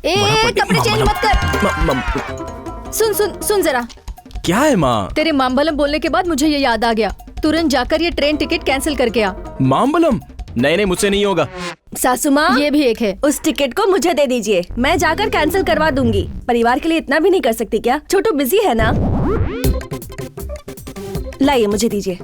कपड़े चेंज मत कर। सुन सुन सुन जरा। क्या है माँ? तेरे मामबलम बोलने के बाद मुझे ये याद आ गया। तुरंत जाकर ये ट्रेन टिकट कैंसिल करके आ। मामबलम? नहीं, मुझसे नहीं होगा। सासू माँ, ये भी एक है। उस टिकट को मुझे दे दीजिए, मैं जाकर कैंसिल करवा दूंगी। परिवार के लिए इतना भी नहीं कर सकती क्या? छोटू बिजी है ना। लाइए, मुझे दीजिए।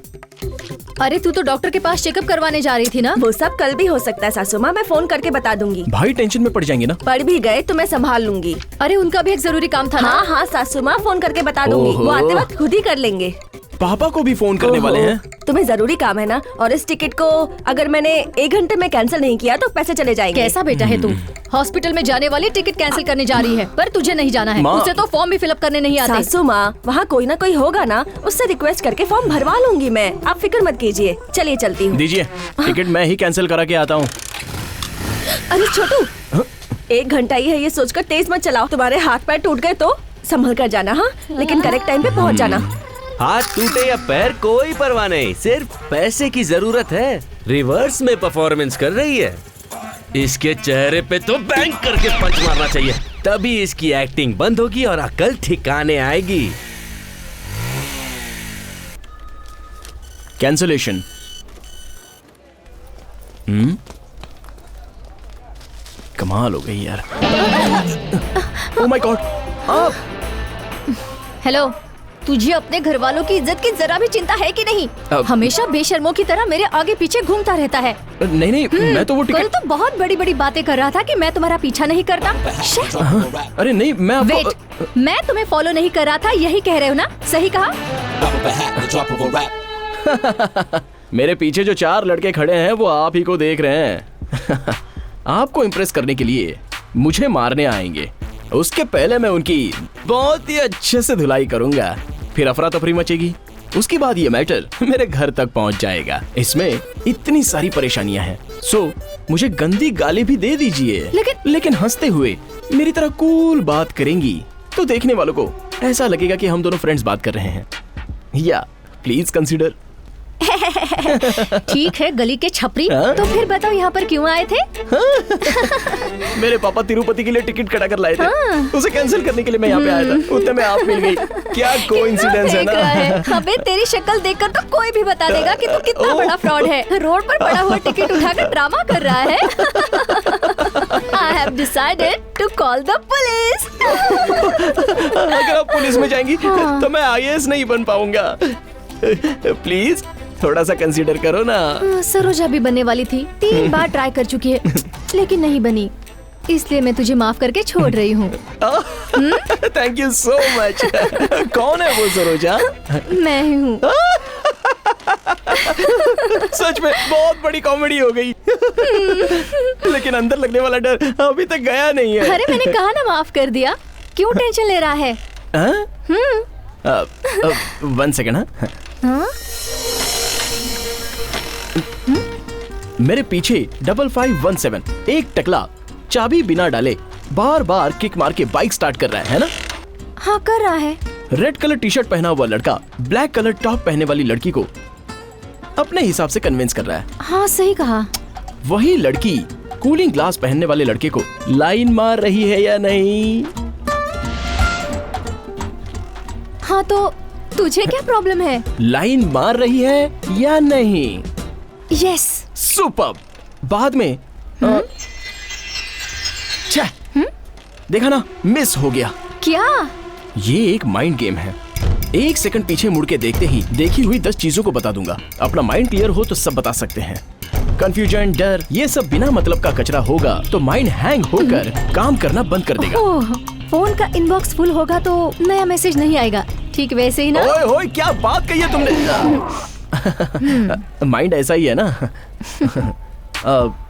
अरे तू तो डॉक्टर के पास चेकअप करवाने जा रही थी ना? वो सब कल भी हो सकता है सासू माँ, मैं फोन करके बता दूंगी। भाई टेंशन में पड़ जाएंगे ना। पड़ भी गए तो मैं संभाल लूंगी। अरे उनका भी एक जरूरी काम था ना। हाँ हाँ सासू माँ, फोन करके बता दूंगी। वो आते वक्त खुद ही कर लेंगे। पापा को भी फोन करने वाले हैं। तुम्हें जरूरी काम है ना, और इस टिकट को अगर मैंने 1 घंटे में कैंसिल नहीं किया तो पैसे चले जाएंगे। कैसा बेटा है तू? हॉस्पिटल में जाने वाली टिकट कैंसिल करने जा रही है, पर तुझे नहीं जाना है। उसे तो फॉर्म भी फिलअप करने नहीं आते। सासू माँ, वहाँ कोई ना कोई होगा ना, उससे रिक्वेस्ट करके फॉर्म भरवा लूंगी मैं। आप फिक्र मत कीजिए। चलिए चलती हूँ। दीजिए टिकट, मैं ही कैंसिल करा के आता हूँ। अरे छोटू, 1 घंटा ही है, ये सोचकर तेज मत चलाओ। तुम्हारे हाथ पैर टूट गए तो संभल कर जाना। हाँ, लेकिन करेक्ट टाइम पे पहुँच जाना। हाथ टूटे या पैर कोई परवाह नहीं, सिर्फ पैसे की जरूरत है। रिवर्स में परफॉर्मेंस कर रही है। इसके चेहरे पे तो बैंक करके पंच मारना चाहिए, तभी इसकी एक्टिंग बंद होगी और अकल ठिकाने आएगी। कैंसलेशन। कमाल हो गई यार। Oh my God. आप हेलो, तुझे अपने घर वालों की इज्जत की जरा भी चिंता है कि नहीं? हमेशा बेशर्मों की तरह मेरे आगे पीछे घूमता रहता है। नहीं, मैं तो वो कल टिकट। तो बहुत बड़ी बड़ी बातें कर रहा था कि मैं तुम्हारा पीछा नहीं करता। अरे नहीं, मैं आपको वेट, मैं तुम्हें फॉलो नहीं कर रहा था, यही कह रहे हो ना? सही कहा। मेरे पीछे जो 4 लड़के खड़े हैं वो आप ही को देख रहे हैं। आपको इम्प्रेस करने के लिए मुझे मारने आएंगे। उसके पहले मैं उनकी बहुत ही अच्छे से धुलाई करूंगा, फिर अफरा तफरी मचेगी। उसके बाद ये मैटर मेरे घर तक पहुंच जाएगा। इसमें इतनी सारी परेशानियां हैं, सो मुझे गंदी गाली भी दे दीजिए, लेकिन हंसते हुए मेरी तरह कूल बात करेंगी तो देखने वालों को ऐसा लगेगा कि हम दोनों फ्रेंड्स बात कर रहे हैं। या प्लीज कंसीडर। ठीक है गली के छपरी। तो फिर बताओ यहाँ पर क्यों आए थे? मेरे पापा तिरुपति के लिए टिकट कटा कर लाए थे। उसे कैंसिल करने के लिए मैं यहाँ पे आया था। उतने में आप मिल गई। क्या कोइंसिडेंस है ना? अबे तेरी शक्ल देखकर तो कोई भी बता देगा कि तू कितना बड़ा फ्रॉड है। रोड पर पड़ा हुआ टिकट उठाकर ड्रामा कर रहा है। I have decided to call the police. अगर आप पुलिस में जाएंगी तो मैं IAS नहीं बन पाऊंगा। प्लीज थोड़ा सा कंसीडर करो ना। सरोजा भी बनने वाली थी, 3 बार ट्राई कर चुकी है, लेकिन नहीं बनी। इसलिए मैं तुझे माफ करके छोड़ रही हूँ। Thank you so much. कौन है वो सरोजा? मैं ही हूँ। सच में बहुत बड़ी कॉमेडी हो गई। लेकिन अंदर लगने वाला डर अभी तक गया नहीं है। अरे मैंने कहा ना माफ कर दिया, क्यों टेंशन ले रहा है? 1 सेकंड। हाँ? मेरे पीछे 5517 एक टकला चाबी बिना डाले बार बार किक मार के बाइक स्टार्ट कर रहा है ना? हाँ कर रहा है। रेड कलर टी शर्ट पहना हुआ लड़का ब्लैक कलर टॉप पहने वाली लड़की को अपने हिसाब से कन्विंस कर रहा है। हाँ सही कहा। वही लड़की कूलिंग ग्लास पहनने वाले लड़के को लाइन मार रही है या नहीं? हाँ तो तुझे क्या प्रॉब्लम है? लाइन मार रही है या नहीं? यस। सुपर्ब। बाद में छह, देखा ना, मिस हो गया। क्या? ये एक माइंड गेम है। 1 सेकंड पीछे मुड़ के देखते ही देखी हुई 10 चीजों को बता दूंगा। अपना माइंड क्लियर हो तो सब बता सकते हैं। कंफ्यूजन, डर, ये सब बिना मतलब का कचरा होगा तो माइंड हैंग होकर काम करना बंद कर देगा। फोन का इनबॉक्स फुल होगा तो नया मैसेज नहीं आएगा, ठीक वैसे ही ना? ओए होए, क्या बात कही है तुमने। माइंड ऐसा ही है ना।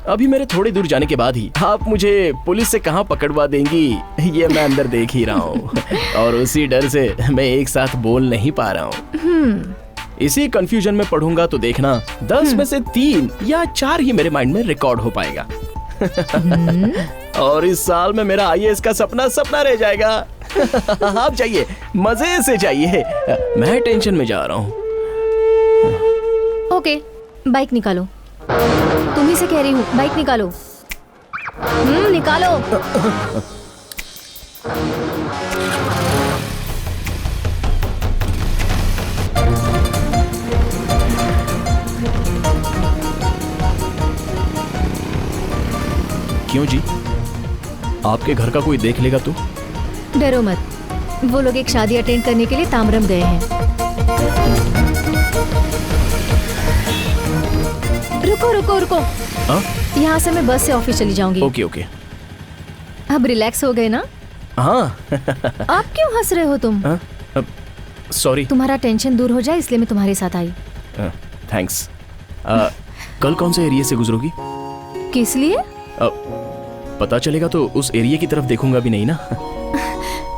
अभी मेरे थोड़ी दूर जाने के बाद ही आप मुझे पुलिस से कहाँ पकड़वा देंगी ये मैं अंदर देख ही रहा हूँ। और उसी डर से मैं एक साथ बोल नहीं पा रहा हूँ। इसी कंफ्यूजन में पढ़ूंगा तो देखना 10 में से 3 या 4 ही मेरे माइंड में रिकॉर्ड हो पाएगा। और इस साल में मेरा IAS का सपना रह जाएगा। आप जाइए, मजे से जाइए, मैं टेंशन में जा रहा हूँ। ओके, बाइक निकालो। तुम्ही से कह रही हूँ, बाइक निकालो। निकालो। क्यों जी? आपके घर का कोई देख लेगा तो? डरो मत, वो लोग एक शादी अटेंड करने के लिए तामरम गए हैं। रुको रुको रुको, हाँ? यहाँ से मैं बस से ऑफिस चली जाऊंगी। Okay okay. अब रिलैक्स हो गए ना? हाँ। आप क्यों हंस रहे हो तुम? सॉरी। तुम्हारा टेंशन दूर हो जाए इसलिए मैं तुम्हारे साथ आई। थैंक्स। कल कौन से एरिया से गुजरोगी? किस लिए? पता चलेगा तो उस एरिया की तरफ देखूंगा भी नहीं ना।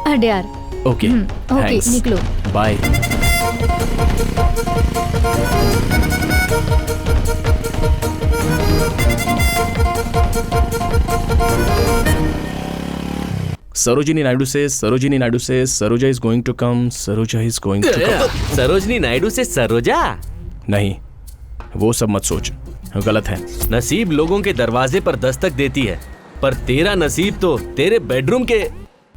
अड्यार। ओके ओके, निकलो। Bye. Sarojini Naidu says, Sarojini Naidu says, Saroja is going to come, Saroja is going to come. Sarojini Naidu से सरोजा? नहीं, वो सब मत सोच, गलत है। नसीब लोगों के दरवाजे पर दस्तक देती है, पर तेरा नसीब तो तेरे बेडरूम के...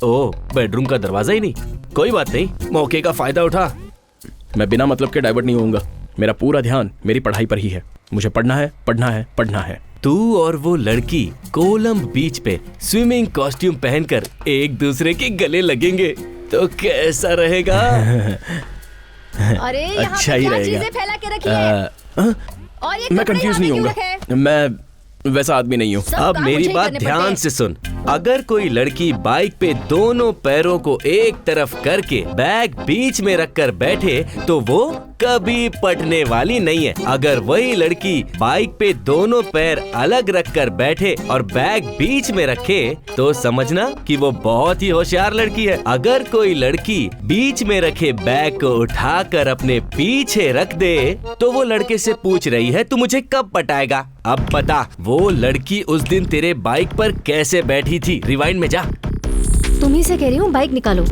ओह, बेडरूम का दरवाजा ही नहीं। कोई बात नहीं, मौके का फायदा उठा। मैं बिना मतलब के डाइवर्ट नहीं होऊंगा। मेरा पूरा ध्यान मेरी पढ़ाई पर ही है। मुझे पढ़ना है, पढ़ना है, पढ़ना है। तू और वो लड़की कोलंब बीच पे स्विमिंग कॉस्ट्यूम पहनकर एक दूसरे के गले लगेंगे तो कैसा रहेगा? अरे यहाँ अच्छा पे ही क्या रहेगा। चीजें फैला के रखी है? और ये मैं कपड़े कंफ्यूज यहाँ नहीं पे क्यों होऊंगा। रखे हैं? मैं वैसा आदमी नहीं हूँ। सब अब काम मेरी मुझे ही बात करने ध्यान पड़ते से सुन। अगर कोई लड़की बाइक पे दोनों पैरों को एक तरफ करके बैग बीच में रखकर बैठे तो वो कभी पटने वाली नहीं है। अगर वही लड़की बाइक पे दोनों पैर अलग रखकर बैठे और बैग बीच में रखे तो समझना कि वो बहुत ही होशियार लड़की है। अगर कोई लड़की बीच में रखे बैग को उठाकर अपने पीछे रख दे तो वो लड़के से पूछ रही है तू मुझे कब पटाएगा? अब बता, वो लड़की उस दिन तेरे बाइक पर कैसे बैठी थी? रिवाइंड में जा। तुम ही से कह रही हूँ, बाइक निकालो।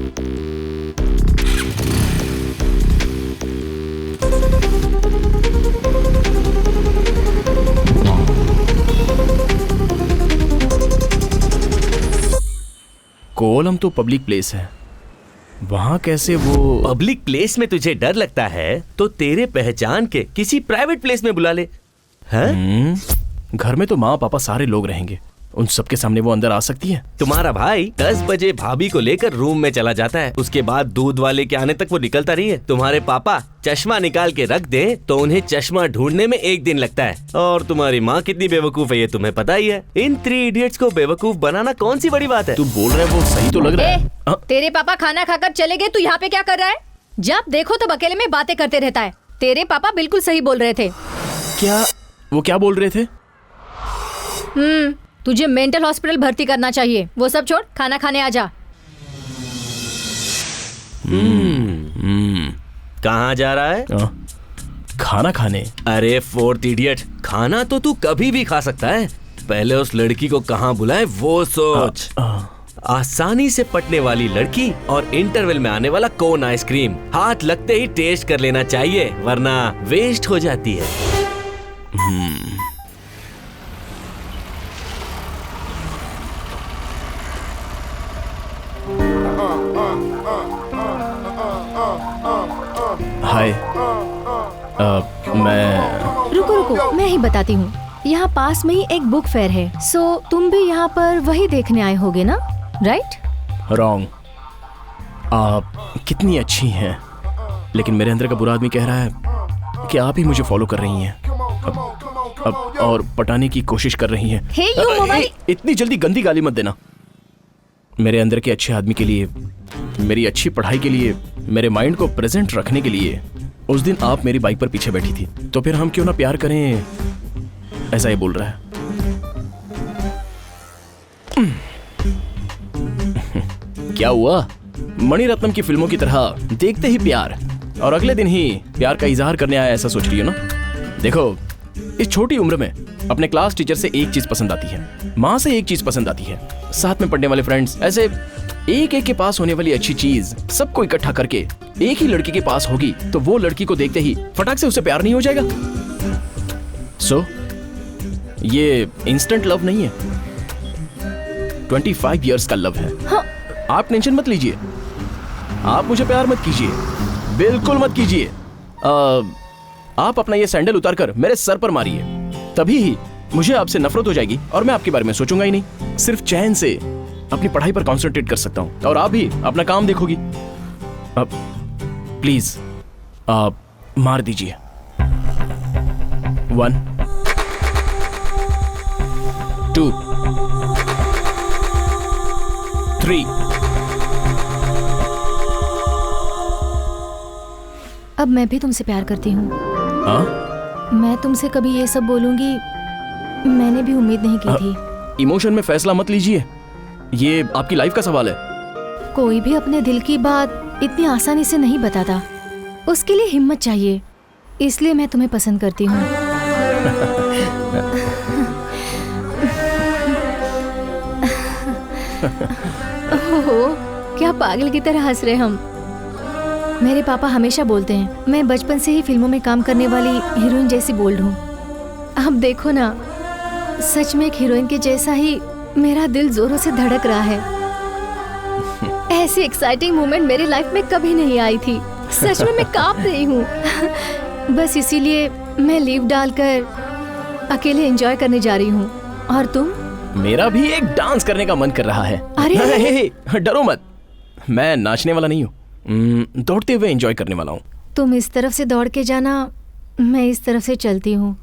कोलम तो पब्लिक प्लेस है, वहाँ कैसे वो? पब्लिक प्लेस में तुझे डर लगता है तो तेरे पहचान के किसी प्राइवेट प्लेस में बुला ले। हैं? घर में तो माँ पापा सारे लोग रहेंगे, उन सबके सामने वो अंदर आ सकती है? तुम्हारा भाई 10 बजे भाभी को लेकर रूम में चला जाता है, उसके बाद दूध वाले के आने तक वो निकलता नहीं है। तुम्हारे पापा चश्मा निकाल के रख दे तो उन्हें चश्मा ढूंढने में 1 दिन लगता है। और तुम्हारी माँ कितनी बेवकूफ है ये तुम्हें पता ही है। इन 3 इडियट्स को बेवकूफ बनाना कौन सी बड़ी बात है? तू बोल रहा है वो सही तो लग रहा है। तेरे पापा खाना खाकर चले गए, तू यहाँ पे क्या कर रहा है? जब देखो तब अकेले में बातें करते रहता है। तेरे पापा बिल्कुल सही बोल रहे थे। क्या? वो क्या बोल रहे थे? तुझे मेंटल हॉस्पिटल भर्ती करना चाहिए। वो सब छोड़, खाना खाने आ जा। कहाँ जा रहा है? खाना खाने। अरे 4th इडियट, खाना तो तू कभी भी खा सकता है, पहले उस लड़की को कहाँ बुलाए वो सोच। आसानी से पटने वाली लड़की और इंटरवल में आने वाला कोन आइसक्रीम हाथ लगते ही टेस्ट कर लेना चाहिए, वरना वेस्ट हो जाती है। हाय, मैं... रुको, मैं ही बताती हूँ। यहाँ पास में ही एक बुक फेयर है, सो तुम भी यहाँ पर वही देखने आए होगे ना, राइट? रॉन्ग। आप कितनी अच्छी हैं, लेकिन मेरे अंदर का बुरा आदमी कह रहा है कि आप ही मुझे फॉलो कर रही हैं अब और पटाने की कोशिश कर रही हैं। हे यू मोबाइल! इतनी जल्दी गंदी गाली मत देना। मेरे अंदर के अच्छे आदमी के लिए, मेरी अच्छी पढ़ाई के लिए, मेरे माइंड को प्रेजेंट रखने के लिए उस दिन आप मेरी बाइक पर पीछे बैठी थी, तो फिर हम क्यों ना प्यार करें, ऐसा ही बोल रहा है। क्या हुआ? मणिरत्नम की फिल्मों की तरह देखते ही प्यार और अगले दिन ही प्यार का इजहार करने आया, ऐसा सोच रही हो ना? देखो, इस छोटी उम्र में अपने क्लास टीचर से एक चीज पसंद आती है, माँ से एक चीज पसंद आती है, साथ में पढ़ने वाले फ्रेंड्स, ऐसे एक एक के पास होने वाली अच्छी चीज सबको इकट्ठा करके एक ही लड़की के पास होगी तो वो लड़की को देखते ही फटाक से उसे प्यार नहीं हो जाएगा? सो ये इंस्टेंट लव नहीं है, 25 इयर्स का लव है। हाँ। आप टेंशन मत लीजिए, आप मुझे प्यार मत कीजिए, बिल्कुल मत कीजिए। आप अपना ये सैंडल उतारकर मेरे सर पर मारिए, तभी ही मुझे आपसे नफरत हो जाएगी और मैं आपके बारे में सोचूंगा ही नहीं। सिर्फ चैन से अपनी पढ़ाई पर कंसंट्रेट कर सकता हूँ और आप भी अपना काम देखोगी। अब प्लीज आप मार दीजिए। 1 2 3। अब मैं भी तुमसे प्यार करती हूँ। हाँ, मैं तुमसे कभी ये सब बोलूंगी मैंने भी उम्मीद नहीं की थी। इमोशन में फैसला मत लीजिए, ये आपकी लाइफ का सवाल है। कोई भी अपने दिल की बात इतनी आसानी से नहीं बताता, उसके लिए हिम्मत चाहिए, इसलिए मैं तुम्हें पसंद करती हूँ। ओहो, क्या पागल की तरह हंस रहे हम। मेरे पापा हमेशा बोलते हैं मैं बचपन से ही फिल्मों में काम करने वाली हीरोइन जैसी बोल्ड हूँ। अब देखो ना, सच में एक हीरोइन के जैसा ही मेरा दिल जोरों से धड़क रहा है। ऐसी एक्साइटिंग मोमेंट मेरी लाइफ में कभी नहीं आई थी। सच में मैं कांप रही हूँ। बस इसीलिए मैं लीव डालकर अकेले एंजॉय करने जा रही हूँ। और तुम? मेरा भी एक डांस करने का मन कर रहा है। अरे डरो मत, मैं नाचने वाला नहीं हूँ, दौड़ते हुए एंजॉय करने वाला हूँ। तुम इस तरफ से दौड़ के जाना, मैं इस तरफ से चलती हूँ।